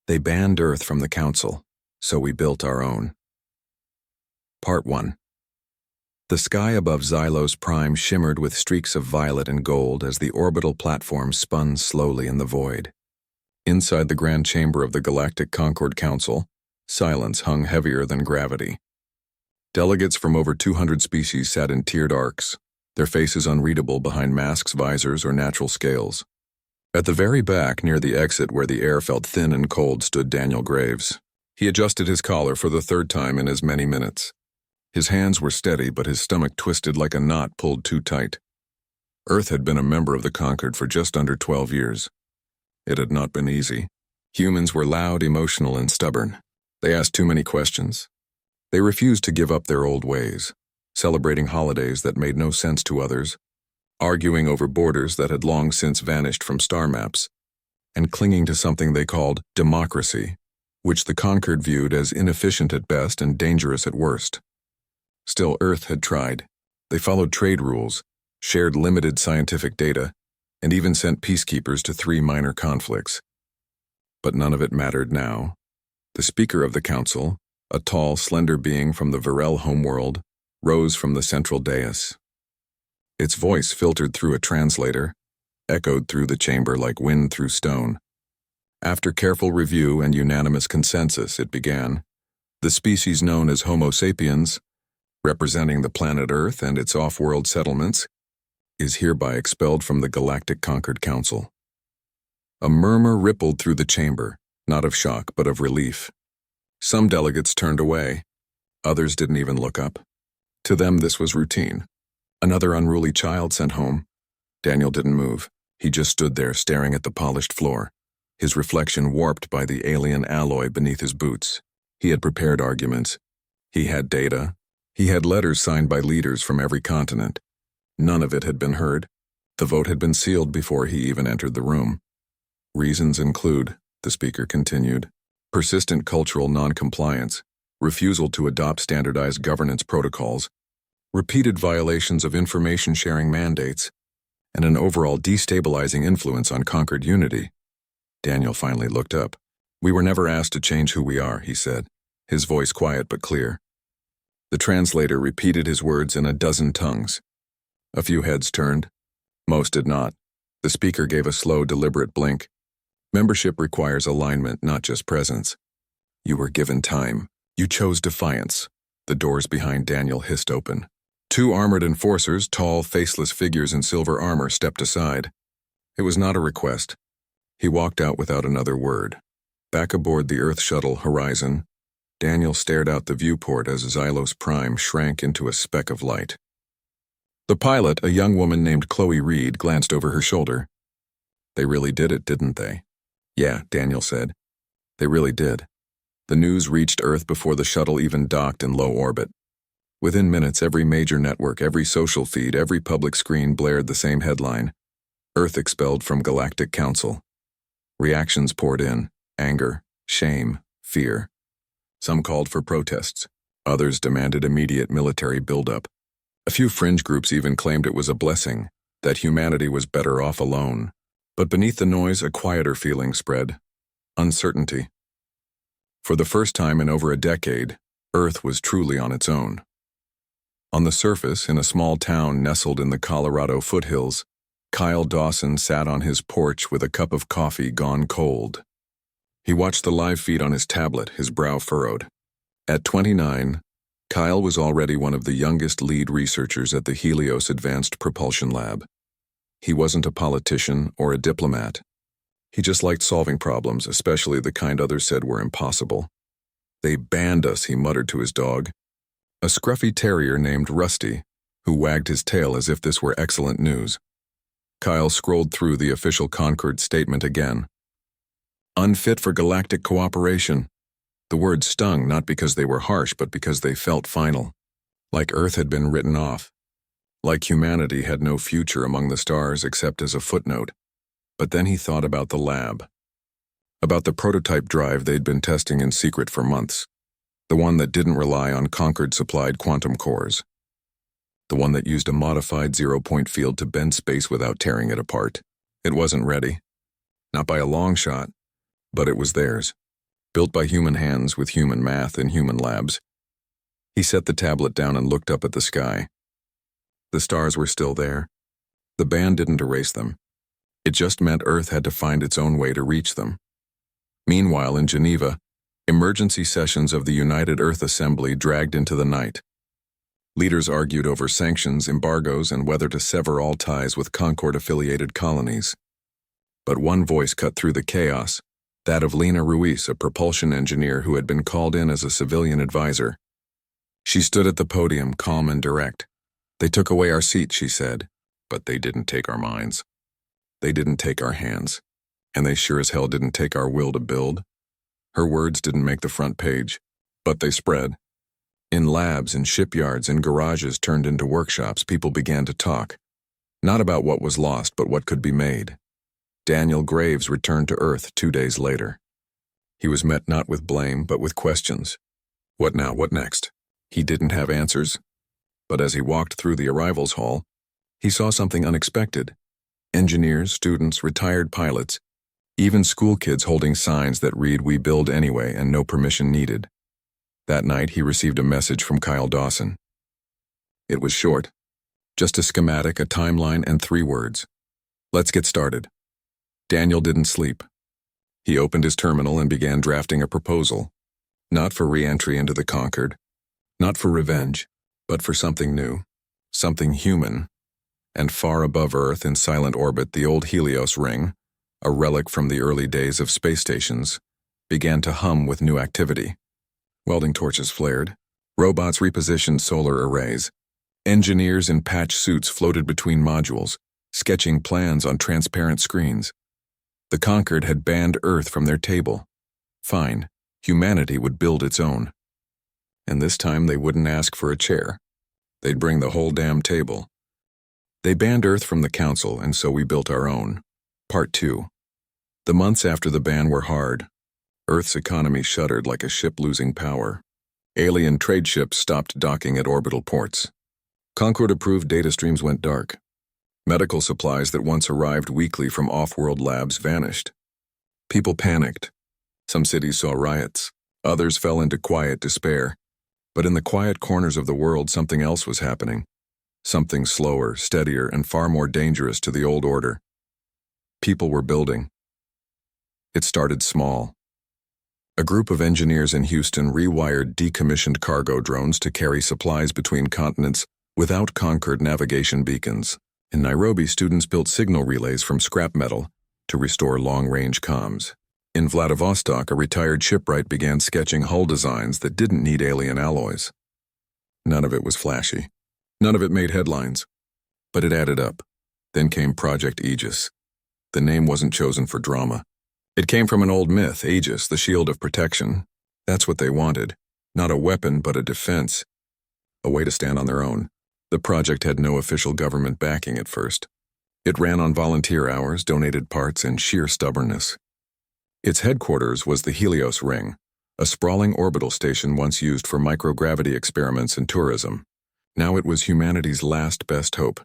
They banned Earth from the Council, so we built our own. Part 1. The sky above Xylos Prime shimmered with streaks of violet and gold as the orbital platform spun slowly in the void. Inside the grand chamber of the Galactic Concord Council, silence hung heavier than gravity. Delegates from over 200 species sat in tiered arcs, their faces unreadable behind masks, visors, or natural scales. At the very back, near the exit where the air felt thin and cold, stood Daniel Graves. He adjusted his collar for the third time in as many minutes. His hands were steady, but his stomach twisted like a knot pulled too tight. Earth had been a member of the Concord for just under 12 years. It had not been easy. Humans were loud, emotional, and stubborn. They asked too many questions. They refused to give up their old ways, celebrating holidays that made no sense to others, arguing over borders that had long since vanished from star maps, and clinging to something they called democracy, which the Concord viewed as inefficient at best and dangerous at worst. Still, Earth had tried. They followed trade rules, shared limited scientific data, and even sent peacekeepers to 3 minor conflicts. But none of it mattered now. The Speaker of the Council, a tall, slender being from the Varel homeworld, rose from the central dais. Its voice filtered through a translator, echoed through the chamber like wind through stone. After careful review and unanimous consensus, it began. The species known as Homo sapiens, representing the planet Earth and its off-world settlements, is hereby expelled from the Galactic Concord Council. A murmur rippled through the chamber, not of shock but of relief. Some delegates turned away. Others didn't even look up. To them this was routine. Another unruly child sent home. Daniel didn't move. He just stood there staring at the polished floor, his reflection warped by the alien alloy beneath his boots. He had prepared arguments. He had data. He had letters signed by leaders from every continent. None of it had been heard. The vote had been sealed before he even entered the room. Reasons include, the speaker continued, persistent cultural non-compliance, refusal to adopt standardized governance protocols, repeated violations of information-sharing mandates, and an overall destabilizing influence on Concord unity. Daniel finally looked up. "We were never asked to change who we are," he said, his voice quiet but clear. The translator repeated his words in a dozen tongues. A few heads turned. Most did not. The speaker gave a slow, deliberate blink. Membership requires alignment, not just presence. You were given time. You chose defiance. The doors behind Daniel hissed open. 2 armored enforcers, tall, faceless figures in silver armor, stepped aside. It was not a request. He walked out without another word. Back aboard the Earth shuttle Horizon, Daniel stared out the viewport as Xylos Prime shrank into a speck of light. The pilot, a young woman named Chloe Reed, glanced over her shoulder. "They really did it, didn't they?" "Yeah," Daniel said. "They really did." The news reached Earth before the shuttle even docked in low orbit. Within minutes, every major network, every social feed, every public screen blared the same headline: Earth expelled from Galactic Council. Reactions poured in: anger, shame, fear. Some called for protests. Others demanded immediate military buildup. A few fringe groups even claimed it was a blessing, that humanity was better off alone. But beneath the noise, a quieter feeling spread: uncertainty. For the first time in over a decade, Earth was truly on its own. On the surface, in a small town nestled in the Colorado foothills, Kyle Dawson sat on his porch with a cup of coffee gone cold. He watched the live feed on his tablet, his brow furrowed. At 29, Kyle was already one of the youngest lead researchers at the Helios Advanced Propulsion Lab. He wasn't a politician or a diplomat. He just liked solving problems, especially the kind others said were impossible. "They banned us," he muttered to his dog, a scruffy terrier named Rusty, who wagged his tail as if this were excellent news. Kyle scrolled through the official Concord statement again. Unfit for galactic cooperation. The words stung not because they were harsh, but because they felt final. Like Earth had been written off. Like humanity had no future among the stars except as a footnote. But then he thought about the lab. About the prototype drive they'd been testing in secret for months. The one that didn't rely on Concord-supplied quantum cores. The one that used a modified zero-point field to bend space without tearing it apart. It wasn't ready. Not by a long shot, but it was theirs. built by human hands with human math in human labs. He set the tablet down and looked up at the sky. The stars were still there. The band didn't erase them. It just meant Earth had to find its own way to reach them. Meanwhile, in Geneva, emergency sessions of the United Earth Assembly dragged into the night. Leaders argued over sanctions, embargoes, and whether to sever all ties with Concord-affiliated colonies. But one voice cut through the chaos, that of Lena Ruiz, a propulsion engineer who had been called in as a civilian advisor. She stood at the podium, calm and direct. "They took away our seats," she said, "but they didn't take our minds. They didn't take our hands, and they sure as hell didn't take our will to build." Her words didn't make the front page, but they spread. In labs, in shipyards, in garages turned into workshops, people began to talk. Not about what was lost, but what could be made. Daniel Graves returned to Earth 2 days later. He was met not with blame, but with questions. What now? What next? He didn't have answers. But as he walked through the arrivals hall, he saw something unexpected. Engineers, students, retired pilots, even school kids holding signs that read, "We build anyway and no permission needed." That night, he received a message from Kyle Dawson. It was short. Just a schematic, a timeline, and 3 words. "Let's get started." Daniel didn't sleep. He opened his terminal and began drafting a proposal. Not for re-entry into the Concord, not for revenge, but for something new, something human. And far above Earth in silent orbit, the old Helios ring, a relic from the early days of space stations, began to hum with new activity. Welding torches flared. Robots repositioned solar arrays. Engineers in patch suits floated between modules, sketching plans on transparent screens. The Concord had banned Earth from their table. Fine, humanity would build its own. And this time they wouldn't ask for a chair. They'd bring the whole damn table. They banned Earth from the Council, and so we built our own. Part 2. The months after the ban were hard. Earth's economy shuddered like a ship losing power. Alien trade ships stopped docking at orbital ports. Concord-approved data streams went dark. Medical supplies that once arrived weekly from off-world labs vanished. People panicked. Some cities saw riots. Others fell into quiet despair. But in the quiet corners of the world, something else was happening. Something slower, steadier, and far more dangerous to the old order. People were building. It started small. A group of engineers in Houston rewired decommissioned cargo drones to carry supplies between continents without Concord navigation beacons. In Nairobi, students built signal relays from scrap metal to restore long-range comms. In Vladivostok, a retired shipwright began sketching hull designs that didn't need alien alloys. None of it was flashy. None of it made headlines. But it added up. Then came Project Aegis. The name wasn't chosen for drama. It came from an old myth, Aegis, the shield of protection. That's what they wanted. Not a weapon, but a defense. A way to stand on their own. The project had no official government backing at first. It ran on volunteer hours, donated parts, and sheer stubbornness. Its headquarters was the Helios Ring, a sprawling orbital station once used for microgravity experiments and tourism. Now it was humanity's last best hope.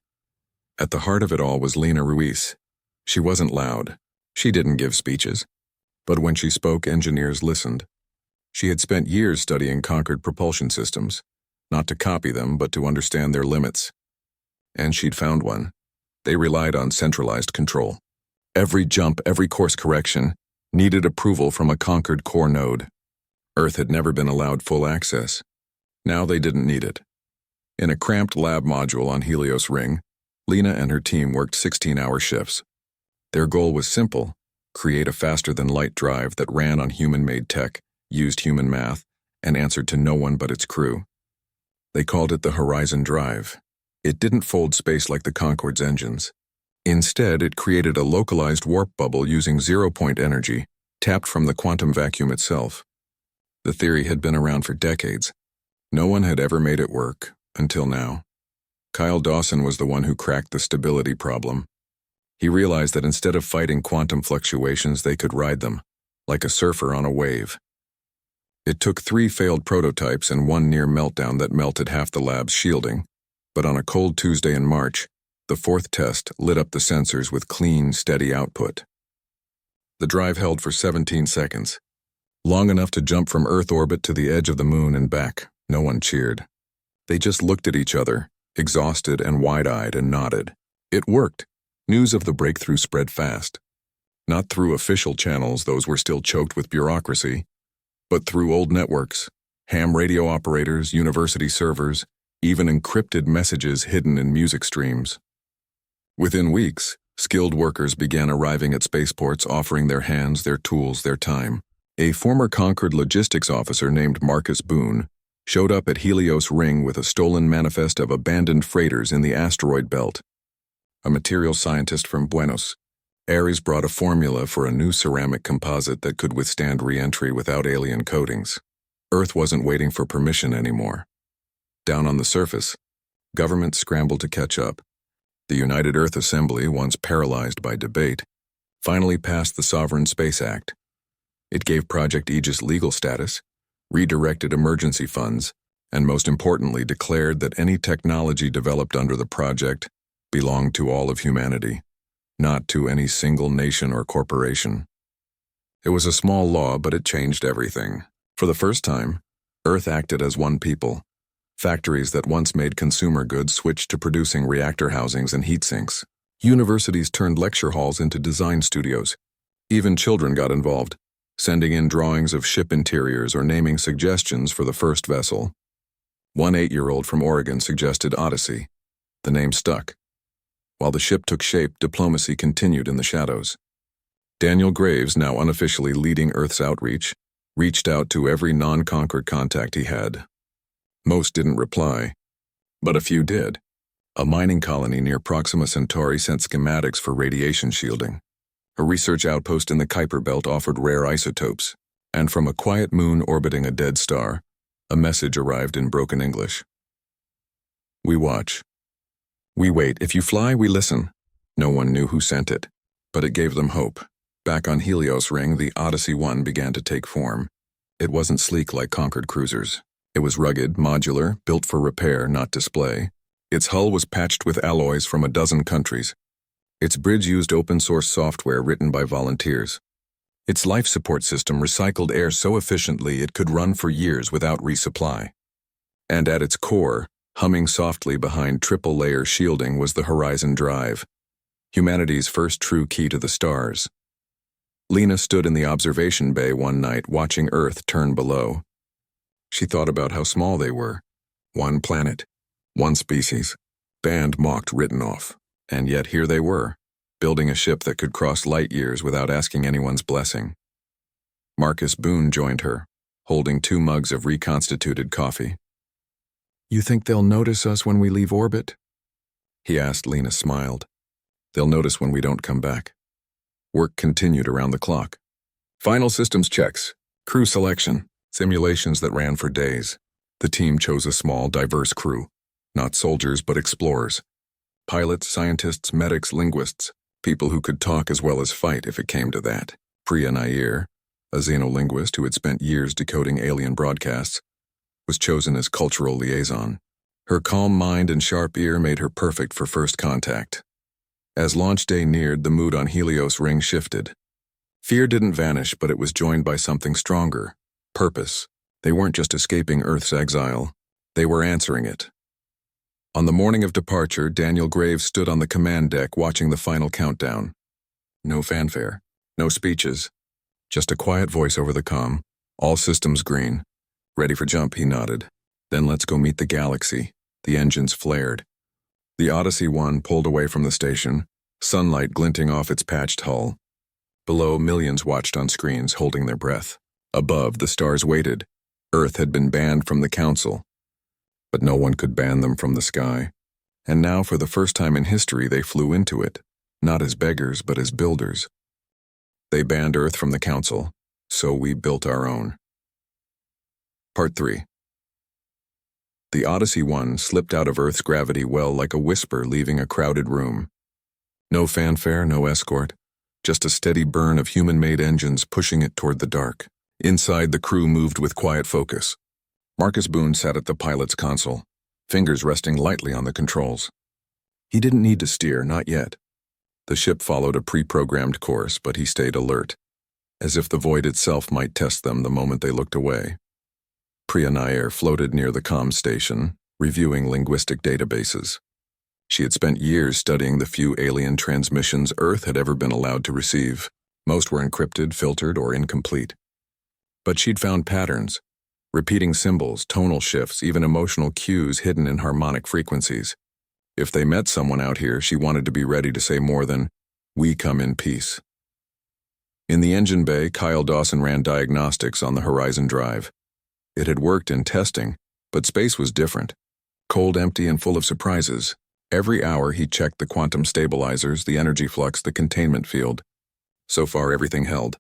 At the heart of it all was Lena Ruiz. She wasn't loud. She didn't give speeches. But when she spoke, engineers listened. She had spent years studying Concord propulsion systems, not to copy them, but to understand their limits. And she'd found one. They relied on centralized control. Every jump, every course correction, needed approval from a Concord core node. Earth had never been allowed full access. Now they didn't need it. In a cramped lab module on Helios Ring, Lena and her team worked 16-hour shifts. Their goal was simple: create a faster-than-light drive that ran on human-made tech, used human math, and answered to no one but its crew. They called it the Horizon Drive. It didn't fold space like the Concord's engines. Instead, it created a localized warp bubble using zero-point energy, tapped from the quantum vacuum itself. The theory had been around for decades. No one had ever made it work, until now. Kyle Dawson was the one who cracked the stability problem. He realized that instead of fighting quantum fluctuations, they could ride them, like a surfer on a wave. It took 3 failed prototypes and 1 near meltdown that melted half the lab's shielding, but on a cold Tuesday in March, the 4th test lit up the sensors with clean, steady output. The drive held for 17 seconds. Long enough to jump from Earth orbit to the edge of the moon and back. No one cheered. They just looked at each other, exhausted and wide-eyed, and nodded. It worked. News of the breakthrough spread fast. Not through official channels, those were still choked with bureaucracy, but through old networks, ham radio operators, university servers, even encrypted messages hidden in music streams. Within weeks, skilled workers began arriving at spaceports, offering their hands, their tools, their time. A former Concord logistics officer named Marcus Boone showed up at Helios Ring with a stolen manifest of abandoned freighters in the asteroid belt. A material scientist from Buenos Aires brought a formula for a new ceramic composite that could withstand re-entry without alien coatings. Earth wasn't waiting for permission anymore. Down on the surface, governments scrambled to catch up. The United Earth Assembly, once paralyzed by debate, finally passed the Sovereign Space Act. It gave Project Aegis legal status, redirected emergency funds, and most importantly declared that any technology developed under the project belonged to all of humanity, not to any single nation or corporation. It was a small law, but it changed everything. For the first time, Earth acted as one people. Factories that once made consumer goods switched to producing reactor housings and heat sinks. Universities turned lecture halls into design studios. Even children got involved, sending in drawings of ship interiors or naming suggestions for the first vessel. One 8-year-old from Oregon suggested Odyssey. The name stuck. While the ship took shape, diplomacy continued in the shadows. Daniel Graves, now unofficially leading Earth's outreach, reached out to every non-Concord contact he had. Most didn't reply, but a few did. A mining colony near Proxima Centauri sent schematics for radiation shielding. A research outpost in the Kuiper Belt offered rare isotopes, and from a quiet moon orbiting a dead star, a message arrived in broken English. We watch. We wait. If you fly, we listen. No one knew who sent it, but it gave them hope. Back on Helios Ring, the Odyssey 1 began to take form. It wasn't sleek like Concord cruisers. It was rugged, modular, built for repair, not display. Its hull was patched with alloys from a dozen countries. Its bridge used open-source software written by volunteers. Its life support system recycled air so efficiently it could run for years without resupply. And at its core, humming softly behind triple-layer shielding, was the Horizon Drive, humanity's first true key to the stars. Lena stood in the observation bay one night watching Earth turn below. She thought about how small they were. One planet, one species, banned, mocked, written off. And yet here they were, building a ship that could cross light years without asking anyone's blessing. Marcus Boone joined her, holding 2 mugs of reconstituted coffee. "You think they'll notice us when we leave orbit?" he asked. Lena smiled. "They'll notice when we don't come back." Work continued around the clock. Final systems checks, crew selection, simulations that ran for days. The team chose a small, diverse crew. Not soldiers, but explorers. Pilots, scientists, medics, linguists, people who could talk as well as fight if it came to that. Priya Nair, a xenolinguist who had spent years decoding alien broadcasts, was chosen as cultural liaison. Her calm mind and sharp ear made her perfect for first contact. As launch day neared, the mood on Helios Ring shifted. Fear didn't vanish, but it was joined by something stronger: purpose. They weren't just escaping Earth's exile, they were answering it. On the morning of departure, Daniel Graves stood on the command deck watching the final countdown. No fanfare, no speeches, just a quiet voice over the comm. All systems green. Ready for jump, he nodded. Then let's go meet the galaxy. The engines flared. The Odyssey 1 pulled away from the station, sunlight glinting off its patched hull. Below, millions watched on screens, holding their breath. Above, the stars waited. Earth had been banned from the Council, but no one could ban them from the sky. And now, for the first time in history, they flew into it, not as beggars, but as builders. They banned Earth from the Council, so we built our own. Part 3. The Odyssey 1 slipped out of Earth's gravity well like a whisper leaving a crowded room. No fanfare, no escort, just a steady burn of human-made engines pushing it toward the dark. Inside, the crew moved with quiet focus. Marcus Boone sat at the pilot's console, fingers resting lightly on the controls. He didn't need to steer, not yet. The ship followed a pre-programmed course, but he stayed alert. as if the void itself might test them the moment they looked away. Priya Nair floated near the comm station, reviewing linguistic databases. She had spent years studying the few alien transmissions Earth had ever been allowed to receive. Most were encrypted, filtered, or incomplete. But she'd found patterns, repeating symbols, tonal shifts, even emotional cues hidden in harmonic frequencies. If they met someone out here, she wanted to be ready to say more than, "We come in peace." In the engine bay, Kyle Dawson ran diagnostics on the Horizon Drive. It had worked in testing, but space was different. Cold, empty, and full of surprises. Every hour he checked the quantum stabilizers, the energy flux, the containment field. So far everything held.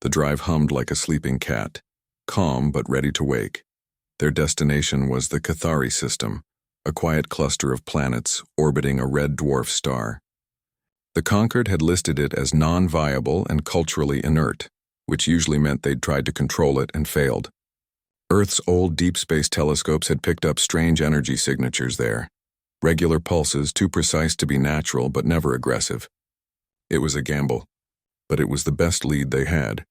The drive hummed like a sleeping cat, calm but ready to wake. Their destination was the Cathari system, a quiet cluster of planets orbiting a red dwarf star. The Concord had listed it as non-viable and culturally inert, which usually meant they'd tried to control it and failed. Earth's old deep space telescopes had picked up strange energy signatures there. Regular pulses, too precise to be natural but never aggressive. It was a gamble, but it was the best lead they had.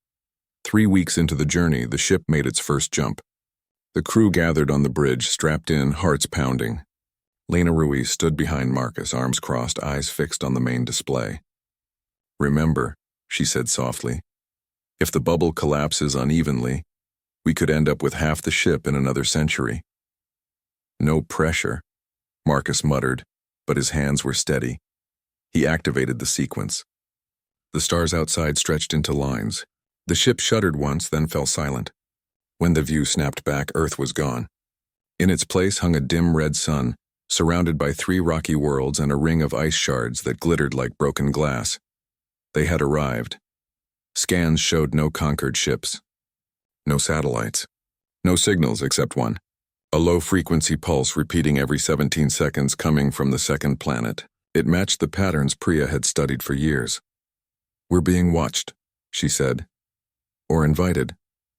3 weeks into the journey, the ship made its first jump. The crew gathered on the bridge, strapped in, hearts pounding. Lena Ruiz stood behind Marcus, arms crossed, eyes fixed on the main display. "Remember," she said softly, "if the bubble collapses unevenly, we could end up with half the ship in another century." "No pressure," Marcus muttered, but his hands were steady. He activated the sequence. The stars outside stretched into lines. The ship shuddered once, then fell silent. When the view snapped back, Earth was gone. In its place hung a dim red sun, surrounded by 3 rocky worlds and a ring of ice shards that glittered like broken glass. They had arrived. Scans showed no conquered ships. No satellites. No signals except one. A low-frequency pulse repeating every 17 seconds coming from the second planet. It matched the patterns Priya had studied for years. "We're being watched," she said. "Or invited,"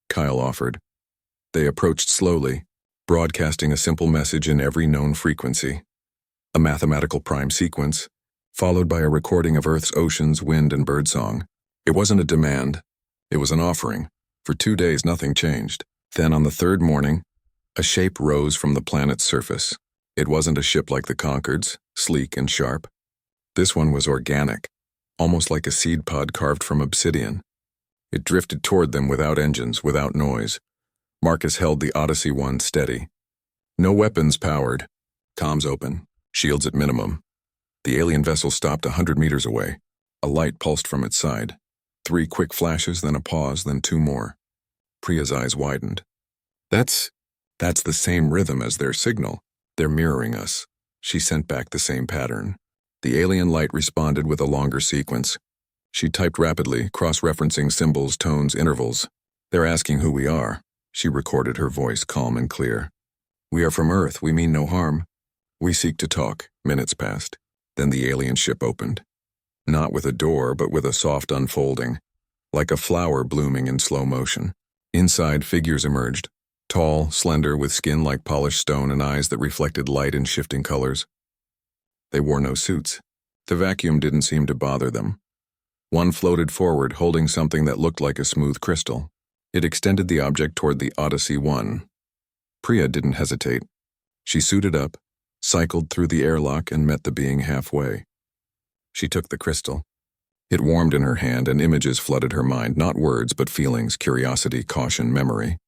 Kyle offered. They approached slowly, broadcasting a simple message in every known frequency. A mathematical prime sequence, followed by a recording of Earth's oceans, wind, and birdsong. It wasn't a demand. It was an offering. For 2 days, nothing changed. Then, on the 3rd morning, a shape rose from the planet's surface. It wasn't a ship like the Concords, sleek and sharp. This one was organic, almost like a seed pod carved from obsidian. It drifted toward them without engines, without noise. Marcus held the Odyssey 1 steady. No weapons powered. Comms open. Shields at minimum. The alien vessel stopped 100 meters away. A light pulsed from its side. 3 quick flashes, then a pause, then 2 more. Priya's eyes widened. That's the same rhythm as their signal. They're mirroring us." She sent back the same pattern. The alien light responded with a longer sequence. She typed rapidly, cross-referencing symbols, tones, intervals. "They're asking who we are." She recorded her voice calm and clear. "We are from Earth. We mean no harm. We seek to talk." Minutes passed. Then the alien ship opened. Not with a door, but with a soft unfolding, like a flower blooming in slow motion. Inside, figures emerged. Tall, slender, with skin like polished stone and eyes that reflected light in shifting colors. They wore no suits. The vacuum didn't seem to bother them. One floated forward, holding something that looked like a smooth crystal. It extended the object toward the Odyssey 1. Priya didn't hesitate. She suited up, cycled through the airlock, and met the being halfway. She took the crystal. It warmed in her hand, and images flooded her mind, not words, but feelings, curiosity, caution, memory.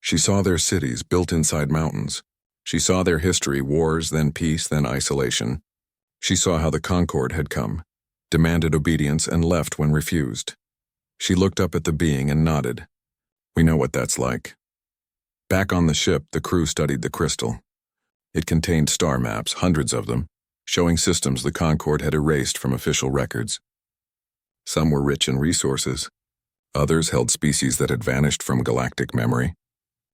She saw their cities built inside mountains. She saw their history, wars, then peace, then isolation. She saw how the Concorde had come, demanded obedience, and left when refused. She looked up at the being and nodded. "We know what that's like." Back on the ship, the crew studied the crystal. It contained star maps, hundreds of them, showing systems the Concorde had erased from official records. Some were rich in resources. Others held species that had vanished from galactic memory.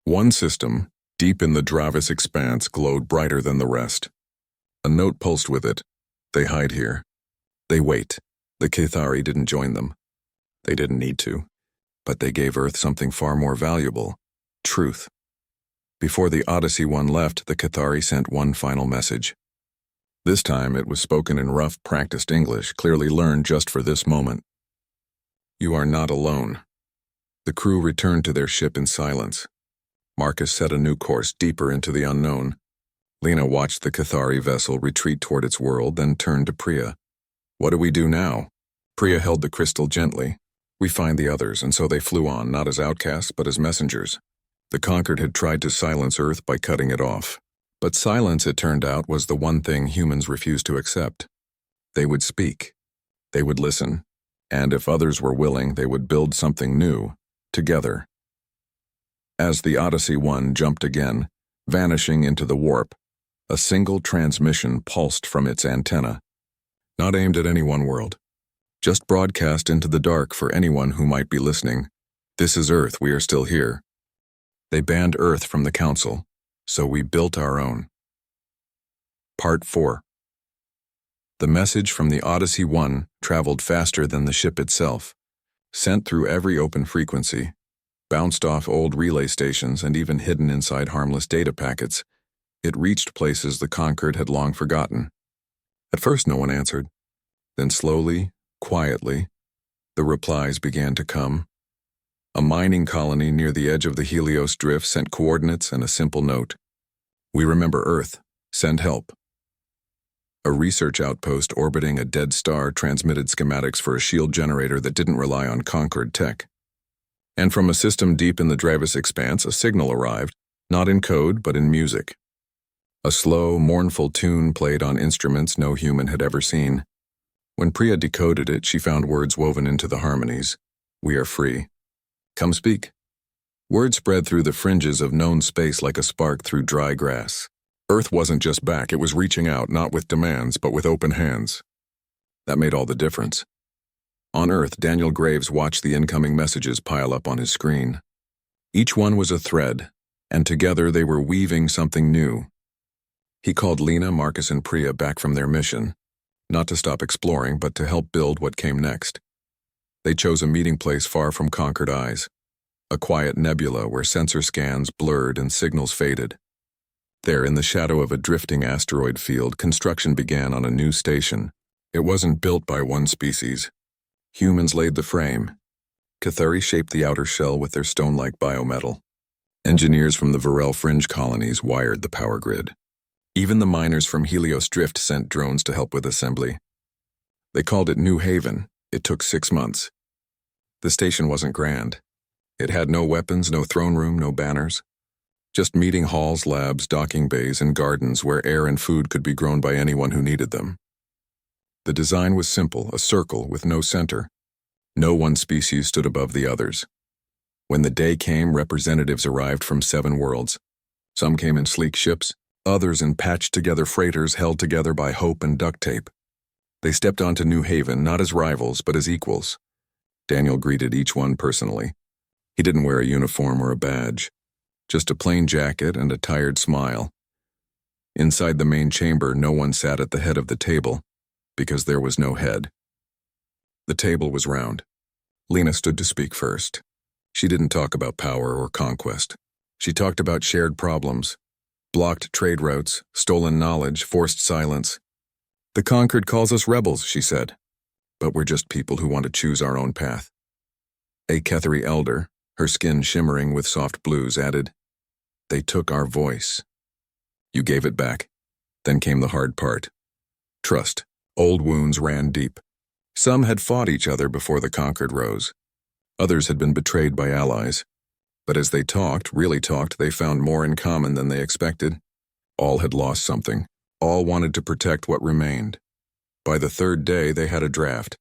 One system, deep in the Dravis expanse, glowed brighter than the rest. A note pulsed with it. "They hide here. They wait." The Cathari didn't join them. They didn't need to. But they gave Earth something far more valuable: truth. Before the Odyssey 1 left, the Cathari sent one final message. This time it was spoken in rough, practiced English, clearly learned just for this moment. You are not alone. The crew returned to their ship in silence. Marcus set a new course deeper into the unknown. Lena watched the Cathari vessel retreat toward its world, then turned to Priya. What do we do now? Priya held the crystal gently. We find the others, and so they flew on, not as outcasts, but as messengers. The Conquered had tried to silence Earth by cutting it off. But silence, it turned out, was the one thing humans refused to accept. They would speak. They would listen. And if others were willing, they would build something new, together. As the Odyssey 1 jumped again, vanishing into the warp, a single transmission pulsed from its antenna. Not aimed at any one world. Just broadcast into the dark for anyone who might be listening. This is Earth, we are still here. They banned Earth from the Council, so we built our own. Part 4. The message from the Odyssey 1 traveled faster than the ship itself, sent through every open frequency, bounced off old relay stations and even hidden inside harmless data packets. It reached places the Conquered had long forgotten. At first no one answered. Then slowly, quietly, the replies began to come. A mining colony near the edge of the Helios drift sent coordinates and a simple note. We remember Earth. Send help. A research outpost orbiting a dead star transmitted schematics for a shield generator that didn't rely on Conquered tech. And from a system deep in the Dravis expanse, a signal arrived, not in code, but in music. A slow, mournful tune played on instruments no human had ever seen. When Priya decoded it, she found words woven into the harmonies. We are free. Come speak. Word spread through the fringes of known space like a spark through dry grass. Earth wasn't just back, it was reaching out, not with demands, but with open hands. That made all the difference. On Earth, Daniel Graves watched the incoming messages pile up on his screen. Each one was a thread, and together they were weaving something new. He called Lena, Marcus, and Priya back from their mission, not to stop exploring, but to help build what came next. They chose a meeting place far from Conquered eyes, a quiet nebula where sensor scans blurred and signals faded. There, in the shadow of a drifting asteroid field, construction began on a new station. It wasn't built by one species. Humans laid the frame. Cathari shaped the outer shell with their stone-like biometal. Engineers from the Varel fringe colonies wired the power grid. Even the miners from Helios Drift sent drones to help with assembly. They called it New Haven. It took 6 months. The station wasn't grand. It had no weapons, no throne room, no banners. Just meeting halls, labs, docking bays, and gardens where air and food could be grown by anyone who needed them. The design was simple, a circle with no center. No one species stood above the others. When the day came, representatives arrived from 7 worlds. Some came in sleek ships, others in patched-together freighters held together by hope and duct tape. They stepped onto New Haven not as rivals, but as equals. Daniel greeted each one personally. He didn't wear a uniform or a badge. Just a plain jacket and a tired smile. Inside the main chamber, no one sat at the head of the table, because there was no head. The table was round. Lena stood to speak first. She didn't talk about power or conquest. She talked about shared problems, blocked trade routes, stolen knowledge, forced silence. The Conquered calls us rebels, she said, but we're just people who want to choose our own path. A Cathari elder, her skin shimmering with soft blues, added, They took our voice. You gave it back. Then came the hard part. Trust. Old wounds ran deep. Some had fought each other before the Conquered rose. Others had been betrayed by allies. But as they talked, really talked, they found more in common than they expected. All had lost something. All wanted to protect what remained. By the 3rd day, they had a draft.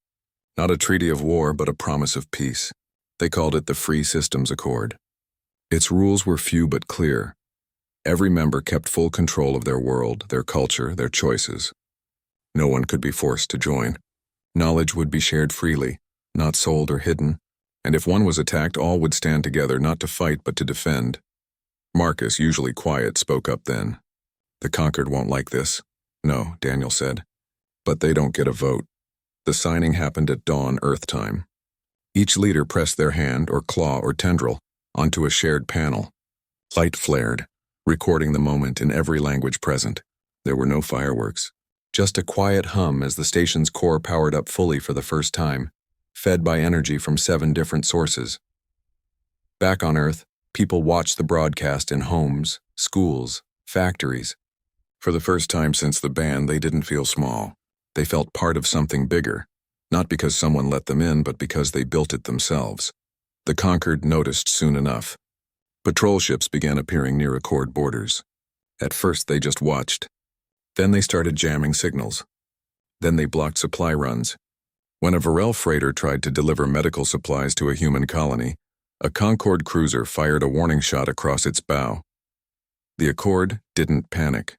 Not a treaty of war, but a promise of peace. They called it the Free Systems Accord. Its rules were few but clear. Every member kept full control of their world, their culture, their choices. No one could be forced to join. Knowledge would be shared freely, not sold or hidden, and if one was attacked, all would stand together, not to fight but to defend. Marcus, usually quiet, spoke up then. The Conquered won't like this. No, Daniel said. But they don't get a vote. The signing happened at dawn Earth time. Each leader pressed their hand, or claw, or tendril, onto a shared panel. Light flared, recording the moment in every language present. There were no fireworks. Just a quiet hum as the station's core powered up fully for the first time. fed by energy from 7 different sources. Back on Earth, people watched the broadcast in homes, schools, factories. For the first time since the ban, they didn't feel small. They felt part of something bigger, not because someone let them in, but because they built it themselves. The conquered noticed soon enough. Patrol ships began appearing near Accord borders. At first, they just watched. Then they started jamming signals. Then they blocked supply runs. When a Varel freighter tried to deliver medical supplies to a human colony, a Concorde cruiser fired a warning shot across its bow. The Accord didn't panic.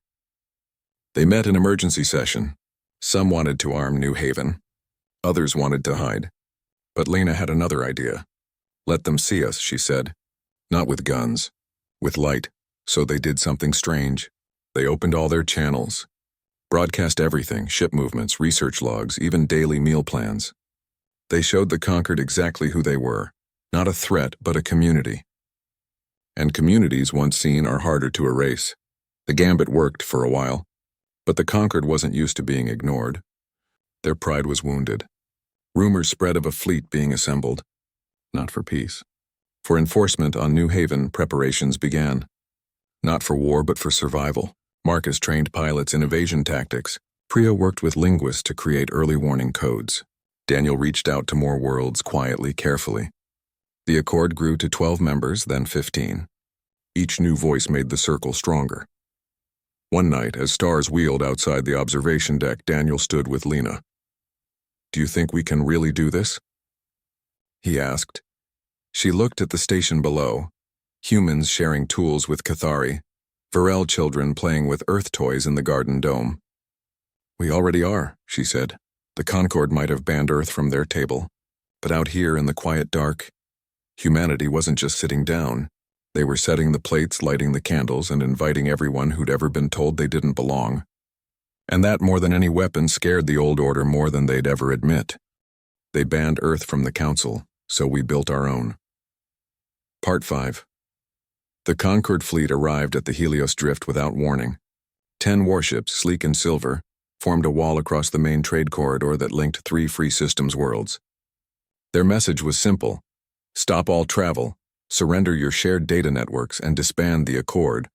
They met an emergency session. Some wanted to arm New Haven. Others wanted to hide. But Lena had another idea. Let them see us, she said. Not with guns. With light. So they did something strange. They opened all their channels. Broadcast everything, ship movements, research logs, even daily meal plans. They showed the conquered exactly who they were. Not a threat, but a community. And communities once seen are harder to erase. The gambit worked for a while. But the conquered wasn't used to being ignored. Their pride was wounded. Rumors spread of a fleet being assembled. Not for peace. For enforcement on New Haven, preparations began. Not for war, but for survival. Marcus trained pilots in evasion tactics. Priya worked with linguists to create early warning codes. Daniel reached out to more worlds quietly, carefully. The Accord grew to 12 members, then 15. Each new voice made the circle stronger. One night, as stars wheeled outside the observation deck, Daniel stood with Lena. "Do you think we can really do this?" he asked. She looked at the station below. Humans sharing tools with Cathari. Varel children playing with Earth toys in the garden dome. "We already are," she said. "The Concorde might have banned Earth from their table. But out here in the quiet dark, humanity wasn't just sitting down. They were setting the plates, lighting the candles, and inviting everyone who'd ever been told they didn't belong. And that, more than any weapon, scared the old order more than they'd ever admit. They banned Earth from the Council, so we built our own." Part 5. The Concord fleet arrived at the Helios Drift without warning. 10 warships, sleek and silver, formed a wall across the main trade corridor that linked 3 free systems worlds. Their message was simple: stop all travel, surrender your shared data networks, and disband the Accord,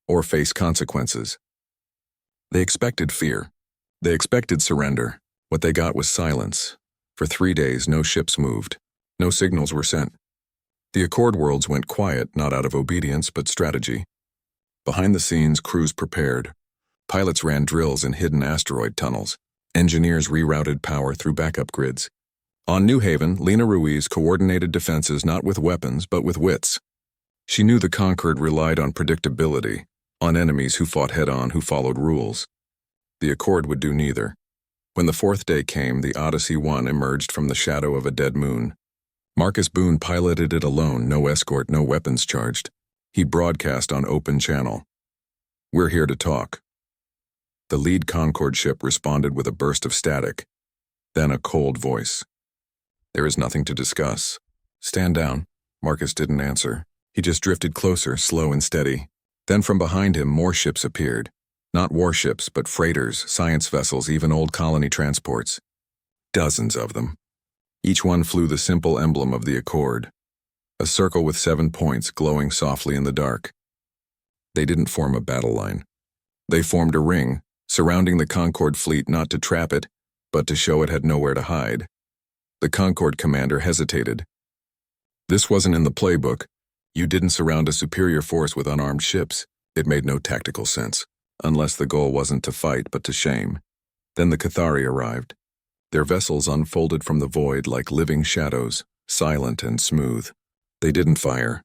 or face consequences. They expected fear. They expected surrender. What they got was silence. For 3 days, no ships moved. No signals were sent. The Accord worlds went quiet, not out of obedience, but strategy. Behind the scenes, crews prepared. Pilots ran drills in hidden asteroid tunnels. Engineers rerouted power through backup grids. On New Haven, Lena Ruiz coordinated defenses not with weapons, but with wits. She knew the Conquered relied on predictability, on enemies who fought head-on, who followed rules. The Accord would do neither. When the 4th day came, the Odyssey 1 emerged from the shadow of a dead moon. Marcus Boone piloted it alone, no escort, no weapons charged. He broadcast on open channel. "We're here to talk." The lead Concorde ship responded with a burst of static, then a cold voice. "There is nothing to discuss. Stand down." Marcus didn't answer. He just drifted closer, slow and steady. Then from behind him, more ships appeared. Not warships, but freighters, science vessels, even old colony transports. Dozens of them. Each one flew the simple emblem of the Accord, a circle with 7 points glowing softly in the dark. They didn't form a battle line. They formed a ring, surrounding the Concorde fleet not to trap it, but to show it had nowhere to hide. The Concorde commander hesitated. "This wasn't in the playbook. You didn't surround a superior force with unarmed ships. It made no tactical sense, unless the goal wasn't to fight, but to shame." Then the Cathari arrived. Their vessels unfolded from the void like living shadows, silent and smooth. They didn't fire.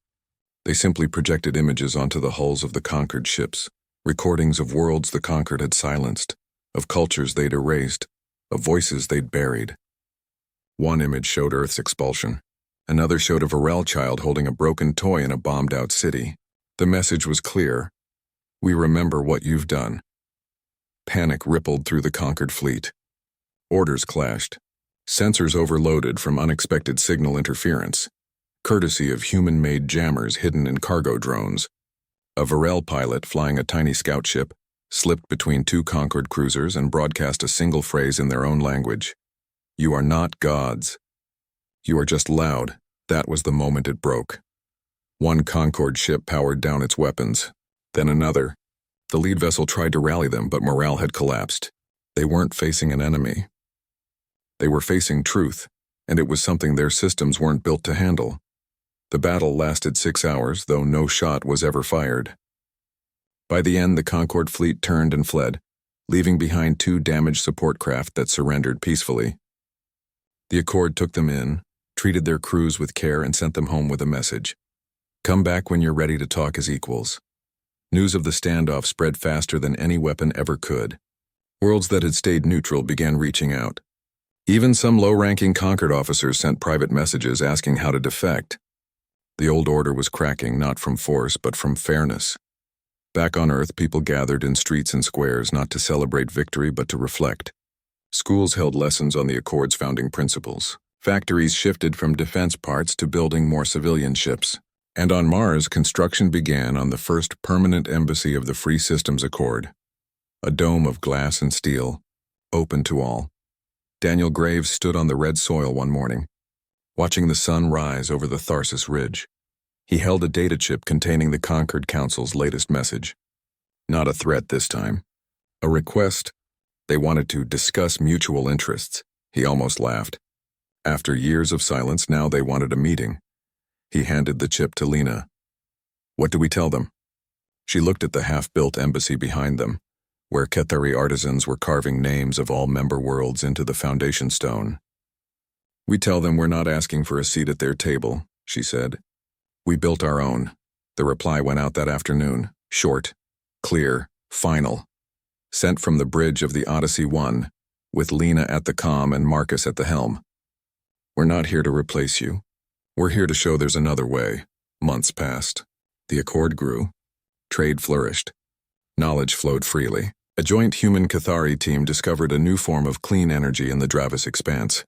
They simply projected images onto the hulls of the conquered ships, recordings of worlds the conquered had silenced, of cultures they'd erased, of voices they'd buried. One image showed Earth's expulsion. Another showed a Varel child holding a broken toy in a bombed-out city. The message was clear: "We remember what you've done." Panic rippled through the conquered fleet. Orders clashed. Sensors overloaded from unexpected signal interference, courtesy of human-made jammers hidden in cargo drones. A Varel pilot flying a tiny scout ship slipped between 2 Conquered cruisers and broadcast a single phrase in their own language: "You are not gods." "You are just loud." That was the moment it broke. One Concorde ship powered down its weapons, then another. The lead vessel tried to rally them, but morale had collapsed. They weren't facing an enemy. They were facing truth, and it was something their systems weren't built to handle. The battle lasted 6 hours, though no shot was ever fired. By the end, the Concorde fleet turned and fled, leaving behind 2 damaged support craft that surrendered peacefully. The Accord took them in, treated their crews with care, and sent them home with a message. "Come back when you're ready to talk as equals." News of the standoff spread faster than any weapon ever could. Worlds that had stayed neutral began reaching out. Even some low-ranking Concord officers sent private messages asking how to defect. The old order was cracking, not from force, but from fairness. Back on Earth, people gathered in streets and squares not to celebrate victory but to reflect. Schools held lessons on the Accord's founding principles. Factories shifted from defense parts to building more civilian ships. And on Mars, construction began on the first permanent embassy of the Free Systems Accord. A dome of glass and steel, open to all. Daniel Graves stood on the red soil one morning, watching the sun rise over the Tharsis Ridge. He held a data chip containing the Concord Council's latest message. Not a threat this time. A request. They wanted to discuss mutual interests. He almost laughed. After years of silence, now they wanted a meeting. He handed the chip to Lena. "What do we tell them?" She looked at the half-built embassy behind them, where Kethari artisans were carving names of all member worlds into the foundation stone. "We tell them we're not asking for a seat at their table," she said. "We built our own." The reply went out that afternoon, short, clear, final. Sent from the bridge of the Odyssey 1, with Lena at the comm and Marcus at the helm. "We're not here to replace you. We're here to show there's another way." Months passed. The Accord grew. Trade flourished. Knowledge flowed freely. A joint human Cathari team discovered a new form of clean energy in the Dravis expanse.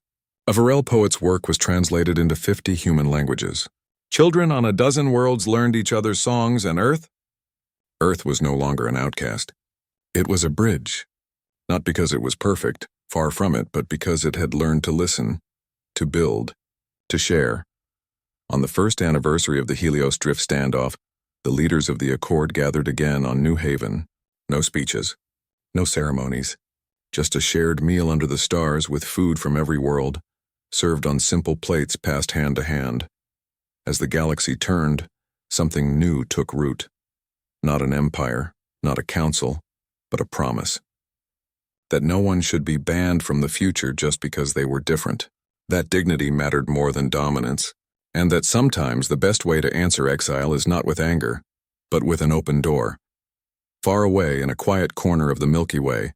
A Varel poet's work was translated into 50 human languages. Children on a dozen worlds learned each other's songs, and Earth was no longer an outcast. It was a bridge. Not because it was perfect, far from it, but because it had learned to listen, to build, to share. On the first anniversary of the Helios Drift standoff, the leaders of the Accord gathered again on New Haven. No speeches, no ceremonies, just a shared meal under the stars with food from every world, served on simple plates passed hand to hand. As the galaxy turned, something new took root. Not an empire, not a council, but a promise. That no one should be banned from the future just because they were different. That dignity mattered more than dominance. And that sometimes the best way to answer exile is not with anger, but with an open door. Far away in a quiet corner of the Milky Way,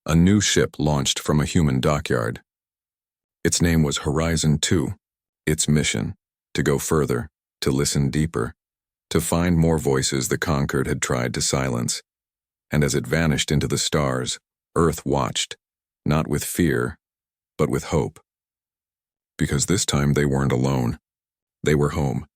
a new ship launched from a human dockyard. Its name was Horizon 2. Its mission, to go further, to listen deeper, to find more voices the Concord had tried to silence. And as it vanished into the stars, Earth watched, not with fear, but with hope. Because this time they weren't alone. They were home,